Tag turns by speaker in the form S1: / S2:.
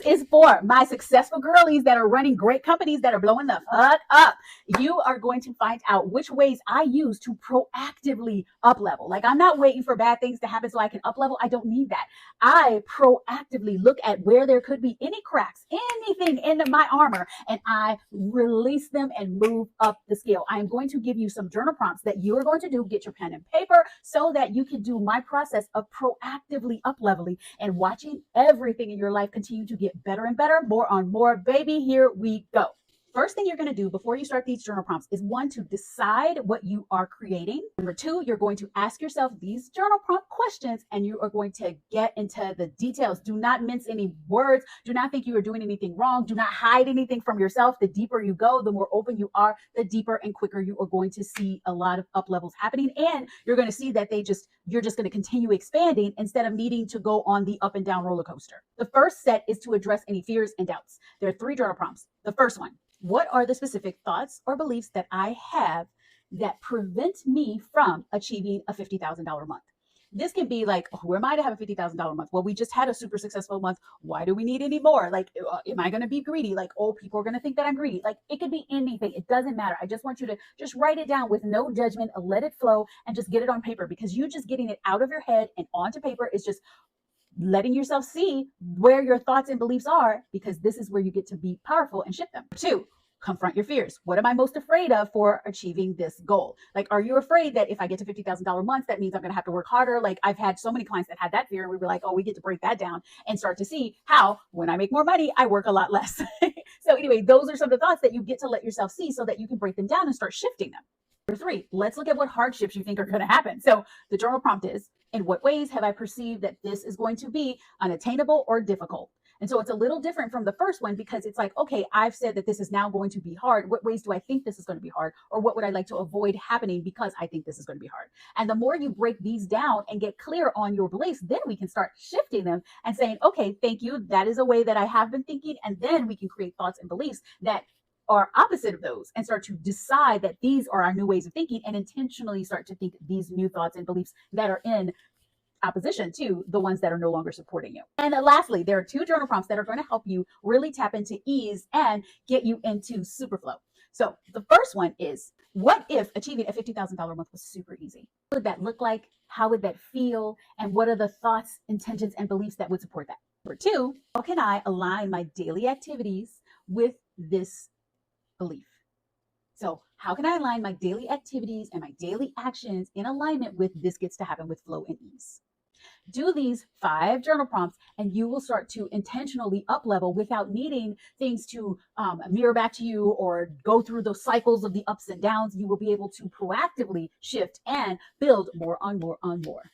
S1: is for my successful girlies that are running great companies that are blowing the fuck up. You are going to find out which ways I use to proactively up level. Like, I'm not waiting for bad things to happen so I can up level. I don't need that. I proactively look at where there could be any cracks, anything in my armor, and I release them and move up the scale. I am going to give you some journal prompts that you are going to do. Get your pen and paper so that you can do my process of proactively up leveling and watching everything in your life continue to get better and better. More on more, baby. Here we go. First thing you're going to do before you start these journal prompts is, one, to decide what you are creating. Number two, you're going to ask yourself these journal prompt questions and you are going to get into the details. Do not mince any words. Do not think you are doing anything wrong. Do not hide anything from yourself. The deeper you go, the more open you are, the deeper and quicker you are going to see a lot of up levels happening. And you're going to see that you're just going to continue expanding instead of needing to go on the up and down roller coaster. The first set is to address any fears and doubts. There are 3 journal prompts. The first one: what are the specific thoughts or beliefs that I have that prevent me from achieving a $50,000 month? This can be like, who am I to have a $50,000 month? Well, we just had a super successful month. Why do we need any more? Like, am I going to be greedy? Like, oh, people are going to think that I'm greedy. Like, it could be anything. It doesn't matter. I just want you to just write it down with no judgment, let it flow, and just get it on paper, because you just getting it out of your head and onto paper is just letting yourself see where your thoughts and beliefs are, because this is where you get to be powerful and shift them. 2, confront your fears. What am I most afraid of for achieving this goal? Like, are you afraid that if I get to $50,000 months, that means I'm going to have to work harder? Like, I've had so many clients that had that fear, and we were like, oh, we get to break that down and start to see how, when I make more money, I work a lot less. So anyway, those are some of the thoughts that you get to let yourself see so that you can break them down and start shifting them. Number 3, let's look at what hardships you think are going to happen. So the journal prompt is, in what ways have I perceived that this is going to be unattainable or difficult? And so it's a little different from the first one, because it's like, okay, I've said that this is now going to be hard. What ways do I think this is going to be hard? Or what would I like to avoid happening because I think this is going to be hard? And the more you break these down and get clear on your beliefs, then we can start shifting them and saying, okay, thank you. That is a way that I have been thinking. And then we can create thoughts and beliefs that are opposite of those and start to decide that these are our new ways of thinking, and intentionally start to think these new thoughts and beliefs that are in opposition to the ones that are no longer supporting you. And lastly, there are 2 journal prompts that are going to help you really tap into ease and get you into super flow. So the first one is, what if achieving a $50,000 month was super easy? What would that look like? How would that feel? And what are the thoughts, intentions, and beliefs that would support that? Number 2, how can I align my daily activities with this belief? So how can I align my daily activities and my daily actions in alignment with this gets to happen with flow and ease? Do these 5 journal prompts and you will start to intentionally up level without needing things to mirror back to you or go through those cycles of the ups and downs. You will be able to proactively shift and build more on more on more.